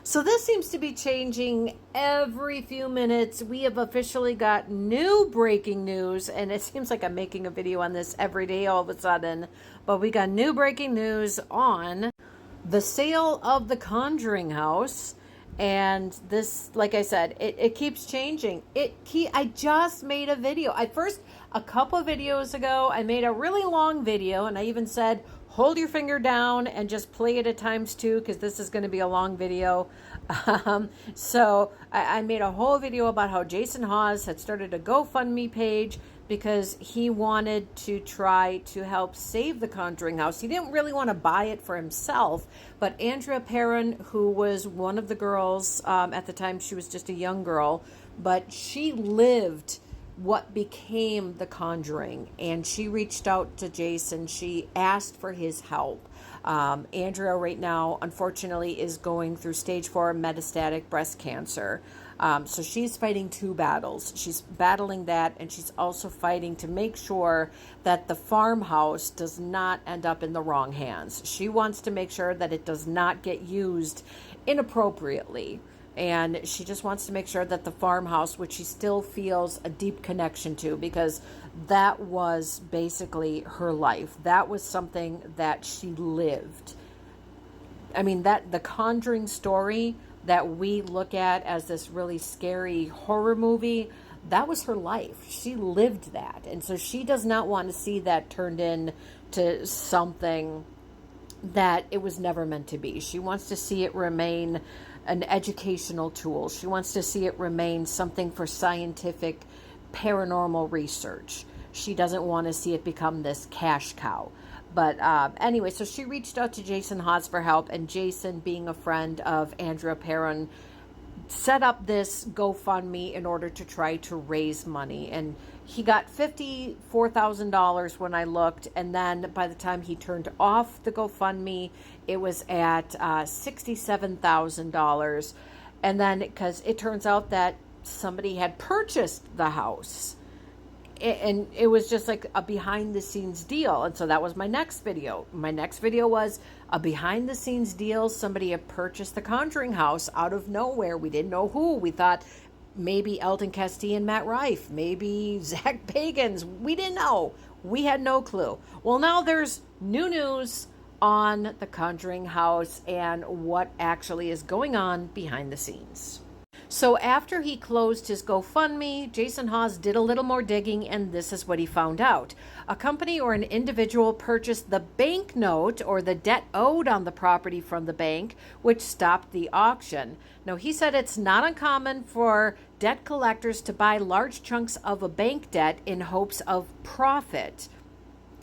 So this seems to be changing every few minutes. We have officially got new breaking news, and it seems like I'm making a video on this every day all of a sudden. But we got new breaking news on the sale of the Conjuring House. And this, like I said, it keeps changing. I just made a video. A couple of videos ago, I made a really long video, and I even said, hold your finger down and just play it at times 2, because this is going to be a long video. So I made a whole video about how Jason Hawes had started a GoFundMe page because he wanted to try to help save the Conjuring House. He didn't really want to buy it for himself, but Andrea Perron, who was one of the girls, at the time she was just a young girl, but she lived what became The Conjuring, and she reached out to Jason. She asked for his help. Andrea right now, unfortunately, is going through stage 4 metastatic breast cancer. So she's fighting 2 battles. She's battling that, and she's also fighting to make sure that the farmhouse does not end up in the wrong hands. She wants to make sure that it does not get used inappropriately. And she just wants to make sure that the farmhouse, which she still feels a deep connection to, because that was basically her life. That was something that she lived. I mean, that the Conjuring story that we look at as this really scary horror movie, that was her life. She lived that. And so she does not want to see that turned into something that it was never meant to be. She wants to see it remain an educational tool. She wants to see it remain something for scientific paranormal research. She doesn't want to see it become this cash cow. But anyway, so she reached out to Jason Hawes for help, and Jason, being a friend of Andrea Perron, set up this GoFundMe in order to try to raise money. And he got $54,000 when I looked, and then by the time he turned off the GoFundMe, it was at $67,000. And then, because it turns out that somebody had purchased the house, and it was just like a behind the scenes deal. And so that was my next video. My next video was a behind the scenes deal. Somebody had purchased the Conjuring House out of nowhere. We didn't know who. We thought maybe Elton Castile and Matt Rife, maybe Zach Bagans. We didn't know. We had no clue. Well, now there's new news on the Conjuring House and what actually is going on behind the scenes. So after he closed his GoFundMe, Jason Hawes did a little more digging, and this is what he found out. A company or an individual purchased the bank note or the debt owed on the property from the bank, which stopped the auction. Now, he said it's not uncommon for debt collectors to buy large chunks of a bank debt in hopes of profit.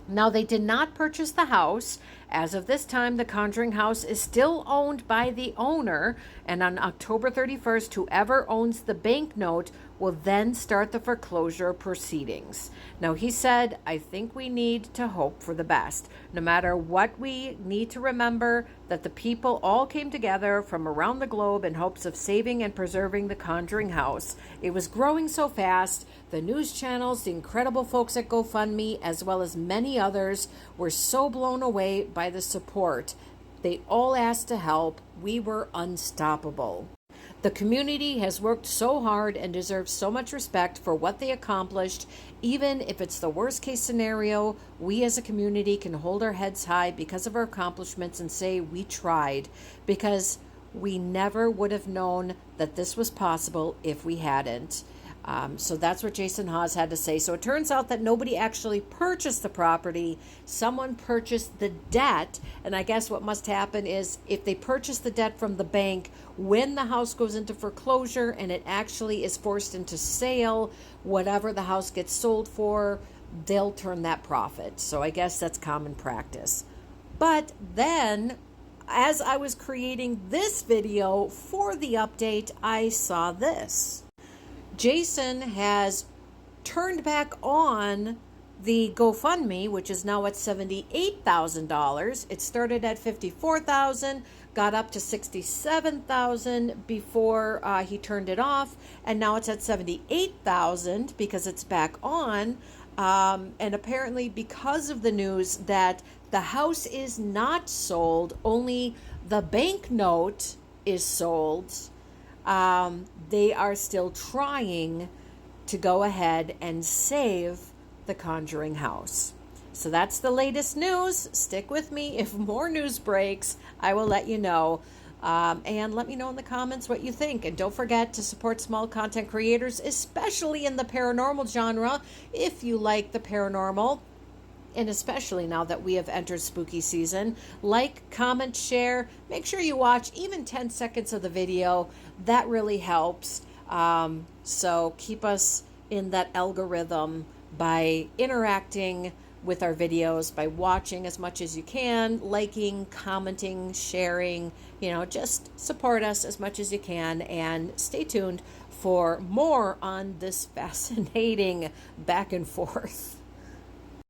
Now, they did not purchase the house. As of this time, the Conjuring House is still owned by the owner, and on October 31st, whoever owns the bank note will then start the foreclosure proceedings. Now, he said, I think we need to hope for the best. No matter what, we need to remember that the people all came together from around the globe in hopes of saving and preserving the Conjuring House. It was growing so fast. The news channels, the incredible folks at GoFundMe, as well as many others, were so blown away by the support. They all asked to help. We were unstoppable. The community has worked so hard and deserves so much respect for what they accomplished. Even if it's the worst case scenario, we as a community can hold our heads high because of our accomplishments and say we tried, because we never would have known that this was possible if we hadn't. So that's what Jason Hawes had to say. So it turns out that nobody actually purchased the property. Someone purchased the debt. And I guess what must happen is if they purchase the debt from the bank, when the house goes into foreclosure and it actually is forced into sale, whatever the house gets sold for, they'll turn that profit. So I guess that's common practice. But then, as I was creating this video for the update, I saw this. Jason has turned back on the GoFundMe, which is now at $78,000. It started at $54,000, got up to $67,000 before he turned it off, and now it's at $78,000 because it's back on. And apparently, because of the news that the house is not sold, only the bank note is sold, they are still trying to go ahead and save the Conjuring House. So that's the latest news. Stick with me. If more news breaks, I will let you know. And let me know in the comments what you think. And don't forget to support small content creators, especially in the paranormal genre, if you like the paranormal. And especially now that we have entered spooky season. Like, comment, share. Make sure you watch even 10 seconds of the video. That really helps. So keep us in that algorithm by interacting with our videos, by watching as much as you can, liking, commenting, sharing, just support us as much as you can, and stay tuned for more on this fascinating back and forth.